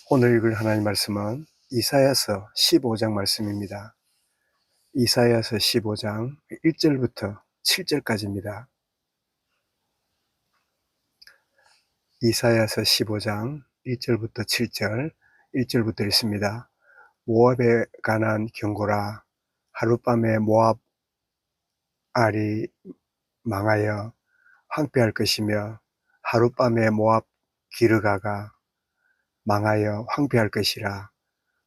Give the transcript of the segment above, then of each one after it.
오늘 읽을 하나님 말씀은 이사야서 15장 말씀입니다. 이사야서 15장 1절부터 7절까지입니다. 이사야서 15장 1절부터 7절, 1절부터 있습니다. 모압에 관한 경고라. 하룻밤에 모압 알이 망하여 황폐할 것이며 하룻밤에 모압 기르가가 망하여 황폐할 것이라.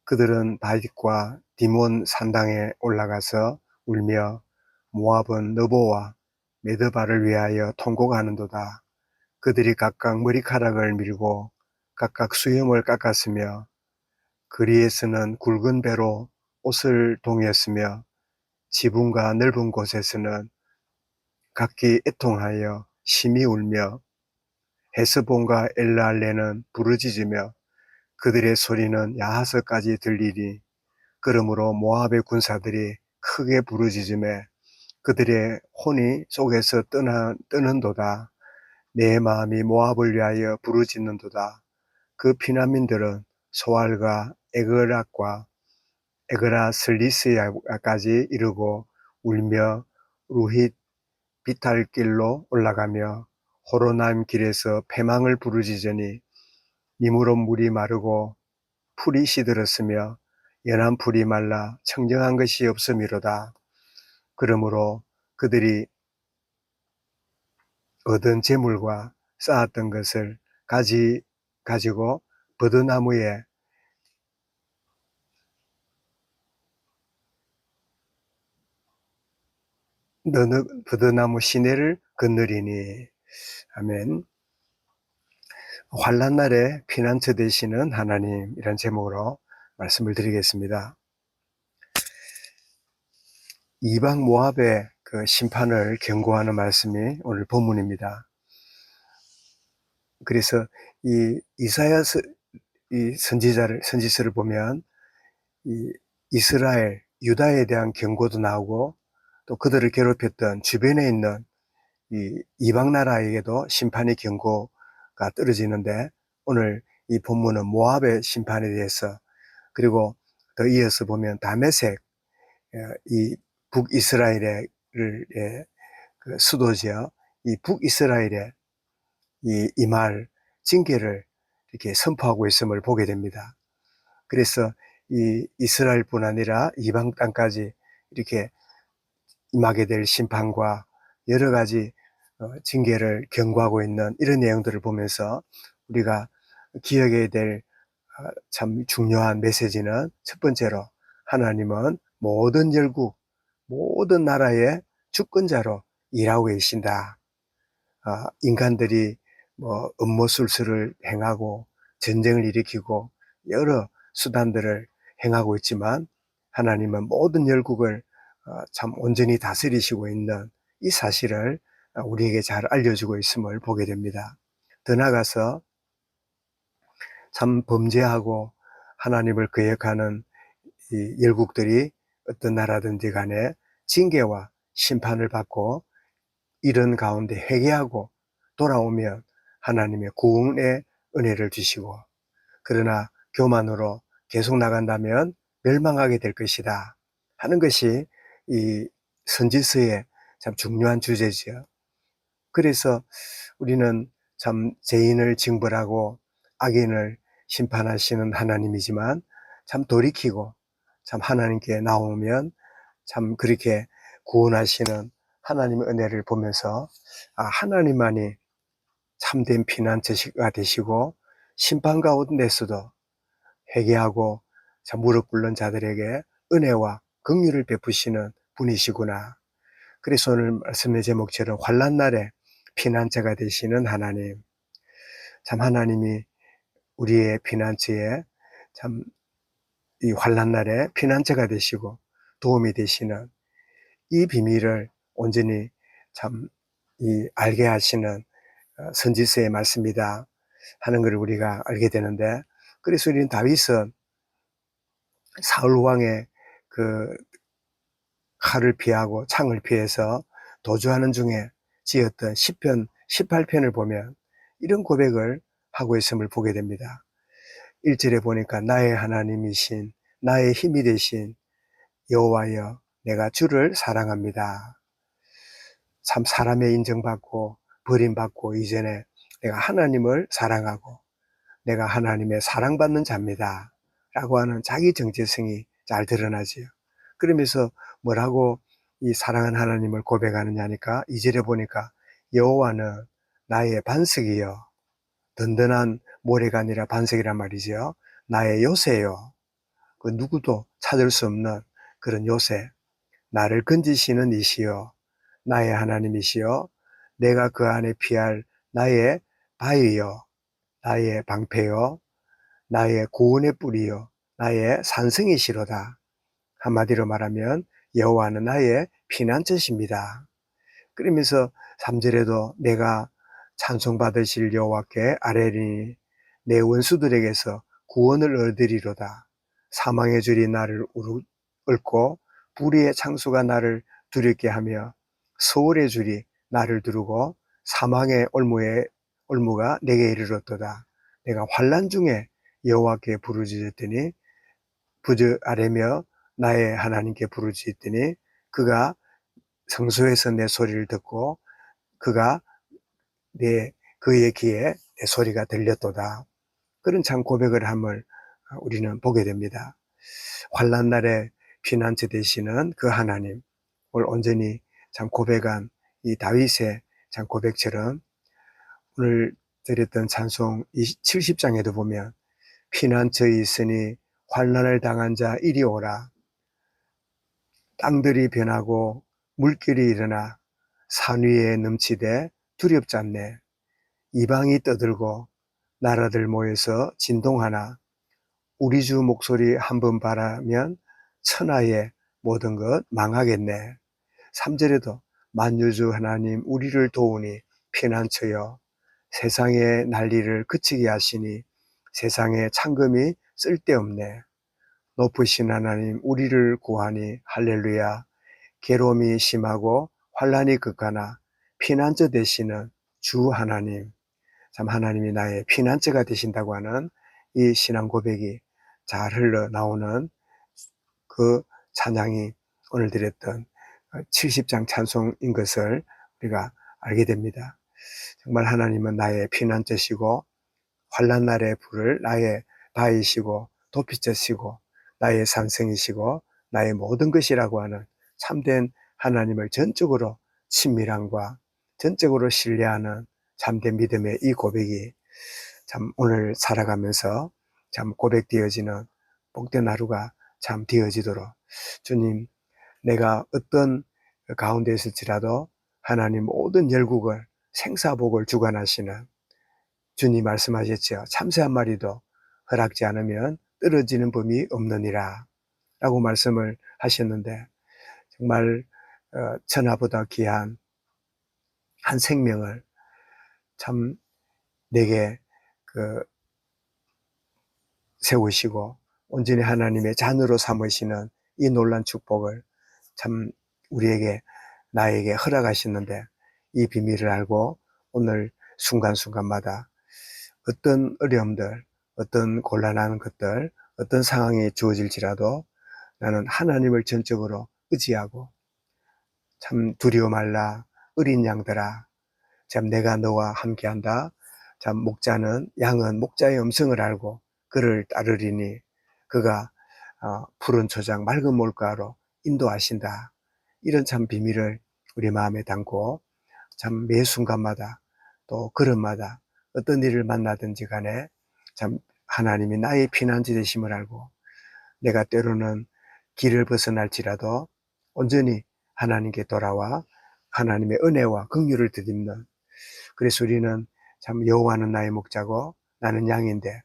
그들은 바윗과 디몬 산당에 올라가서 울며 모압은 느보와 메드바를 위하여 통곡하는도다. 그들이 각각 머리카락을 밀고 각각 수염을 깎았으며 거리에서는 굵은 배로 옷을 동였으며 지붕과 넓은 곳에서는 각기 애통하여 심히 울며 헤스본과 엘랄레는 부르짖으며 그들의 소리는 야하서까지 들리니 그러므로 모압의 군사들이 크게 부르짖으며 그들의 혼이 속에서 뜨는도다. 내 마음이 모압을 위하여 부르짖는도다. 그 피난민들은 소알과 에그락과 에그라 슬리스야까지 이르고 울며 루힛 비탈길로 올라가며 호로나임 길에서 패망을 부르짖으니 니무롯 물이 마르고 풀이 시들었으며 연한 풀이 말라 청정한 것이 없음이로다. 그러므로 그들이 얻은 재물과 쌓았던 것을 가지고 버드나무에 버드나무 시내를 거느리니. 아멘. 환난 날에 피난처 되시는 하나님, 이런 제목으로 말씀을 드리겠습니다. 이방 모압의 그 심판을 경고하는 말씀이 오늘 본문입니다. 그래서 이 이사야서 이 선지서를 보면 이 이스라엘, 유다에 대한 경고도 나오고 또 그들을 괴롭혔던 주변에 있는 이 이방 나라에게도 심판의 경고가 떨어지는데, 오늘 이 본문은 모압의 심판에 대해서, 그리고 더 이어서 보면 다메섹, 이 북이스라엘의 그 수도지요. 이 북이스라엘의 이말 징계를 이렇게 선포하고 있음을 보게 됩니다. 그래서 이 이스라엘뿐 아니라 이방 땅까지 이렇게 임하게 될 심판과 여러 가지 징계를 경고하고 있는 이런 내용들을 보면서 우리가 기억해야 될 참 중요한 메시지는, 첫 번째로 하나님은 모든 열국, 모든 나라의 주권자로 일하고 계신다. 인간들이 뭐 음모술수를 행하고 전쟁을 일으키고 여러 수단들을 행하고 있지만 하나님은 모든 열국을 참 온전히 다스리시고 있는 이 사실을 우리에게 잘 알려주고 있음을 보게 됩니다. 더 나아가서 참 범죄하고 하나님을 거역하는 이 열국들이 어떤 나라든지 간에 징계와 심판을 받고 이런 가운데 회개하고 돌아오면 하나님의 구원의 은혜를 주시고, 그러나 교만으로 계속 나간다면 멸망하게 될 것이다 하는 것이 이 선지서의 참 중요한 주제지요. 그래서 우리는 참 죄인을 징벌하고 악인을 심판하시는 하나님이지만 참 돌이키고 참 하나님께 나오면 참 그렇게 구원하시는 하나님의 은혜를 보면서 하나님만이 참된 피난처가 되시고 심판 가운데서도 회개하고 참 무릎 꿇는 자들에게 은혜와 긍휼을 베푸시는 분이시구나. 그래서 오늘 말씀의 제목처럼 환난 날에 피난처가 되시는 하나님, 참 하나님이 우리의 피난처에 참 이 환난 날에 피난처가 되시고 도움이 되시는 이 비밀을 온전히 참 알게 하시는 선지서의 말씀이다 하는 것을 우리가 알게 되는데, 그래서 우리는 다윗은 사울 왕의 그 칼을 피하고 창을 피해서 도주하는 중에 지었던 시편 18편을 보면 이런 고백을 하고 있음을 보게 됩니다. 1절에 보니까 나의 하나님이신 나의 힘이 되신 여호와여 내가 주를 사랑합니다. 참 사람의 인정받고 버림받고 이전에 내가 하나님을 사랑하고 내가 하나님의 사랑받는 자입니다 라고 하는 자기 정체성이 잘 드러나지요. 그러면서 뭐라고 이 사랑하는 하나님을 고백하느냐니까 2절에 보니까 여호와는 나의 반석이요 든든한 모래가 아니라 반석이란 말이죠. 나의 요새요. 그 누구도 찾을 수 없는 그런 요새. 나를 건지시는 이시여. 나의 하나님이시여. 내가 그 안에 피할 나의 바위요. 나의 방패요. 나의 구원의 뿌리요. 나의 산성이시로다. 한마디로 말하면 여호와는 나의 피난처십니다. 그러면서 3절에도 내가 찬송받으실 여호와께 아뢰리니 내 원수들에게서 구원을 얻으리로다. 사망의 줄이 나를 얽고 불의의 창수가 나를 두렵게 하며 서울의 줄이 나를 두르고 사망의 올무가 내게 이르렀도다. 내가 환난 중에 여호와께 부르짖었더니 아뢰며 나의 하나님께 부르짖었더니 그가 성소에서 내 소리를 듣고 그가 그의 귀에 내 소리가 들렸도다. 그런 참 고백을 함을 우리는 보게 됩니다. 환난 날에 피난처 되시는 그 하나님을 온전히 참 고백한 이 다윗의 참 고백처럼 오늘 드렸던 찬송 70장에도 보면 피난처에 있으니 환난을 당한 자 이리 오라. 땅들이 변하고 물길이 일어나 산 위에 넘치되 두렵지 않네. 이방이 떠들고 나라들 모여서 진동하나 우리 주 목소리 한번 바라면 천하의 모든 것 망하겠네. 3절에도 만유주 하나님 우리를 도우니 피난처여 세상의 난리를 그치게 하시니 세상의 창금이 쓸데없네. 높으신 하나님 우리를 구하니 할렐루야. 괴로움이 심하고 환난이 극하나 피난처 되시는 주 하나님 참 하나님이 나의 피난처가 되신다고 하는 이 신앙 고백이 잘 흘러나오는 그 찬양이 오늘 드렸던 70장 찬송인 것을 우리가 알게 됩니다. 정말 하나님은 나의 피난처시고 환난 날의 불을 나의 바위시고 도피처시고 나의 산성이시고 나의 모든 것이라고 하는 참된 하나님을 전적으로 친밀함과 전적으로 신뢰하는 참된 믿음의 이 고백이 참 오늘 살아가면서 참 고백되어지는 복된 하루가 참 되어지도록 주님 내가 어떤 가운데 있을지라도 하나님 모든 열국을 생사복을 주관하시는 주님 말씀하셨죠. 참새 한 마리도 허락지 않으면 떨어지는 법이 없느니라 라고 말씀을 하셨는데 정말 천하보다 귀한 한 생명을 참 내게 세우시고 온전히 하나님의 자녀로 삼으시는 이 놀란 축복을 참 우리에게 나에게 허락하셨는데 이 비밀을 알고 오늘 순간순간마다 어떤 어려움들 어떤 곤란한 것들 어떤 상황이 주어질지라도 나는 하나님을 전적으로 의지하고 참 두려워 말라 어린 양들아 참 내가 너와 함께한다. 참 양은 목자의 음성을 알고 그를 따르리니 그가 푸른 초장 맑은 물가로 인도하신다. 이런 참 비밀을 우리 마음에 담고 참 매 순간마다 또 걸음마다 어떤 일을 만나든지 간에 참 하나님이 나의 피난처 되심을 알고 내가 때로는 길을 벗어날지라도 온전히 하나님께 돌아와 하나님의 은혜와 긍휼을 덧입는 그래서 우리는 참 여호와는 나의 목자고 나는 양인데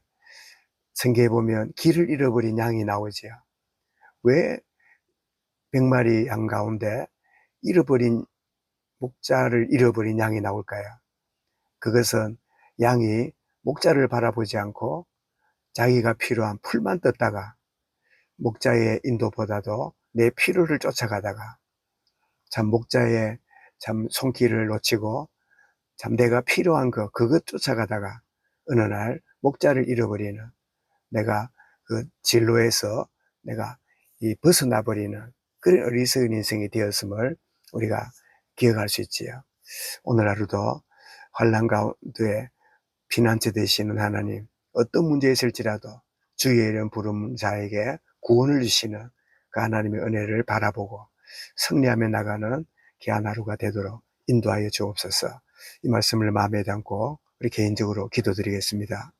성경에 보면 길을 잃어버린 양이 나오지요. 왜 100마리 양 가운데 목자를 잃어버린 양이 나올까요? 그것은 양이 목자를 바라보지 않고 자기가 필요한 풀만 뜯다가 목자의 인도보다도 내 필요를 쫓아가다가 참 목자의 참 손길을 놓치고 참 내가 필요한 그것 쫓아가다가 어느 날 목자를 잃어버리는 내가 그 진로에서 내가 이 벗어나 버리는 그런 어리석은 인생이 되었음을 우리가 기억할 수 있지요. 오늘 하루도 환난 가운데 피난처 되시는 하나님, 어떤 문제에 있을지라도 주의 이름 부르는 자에게 구원을 주시는 그 하나님의 은혜를 바라보고 승리하며 나가는 귀한 하루가 되도록 인도하여 주옵소서. 이 말씀을 마음에 담고 우리 개인적으로 기도드리겠습니다.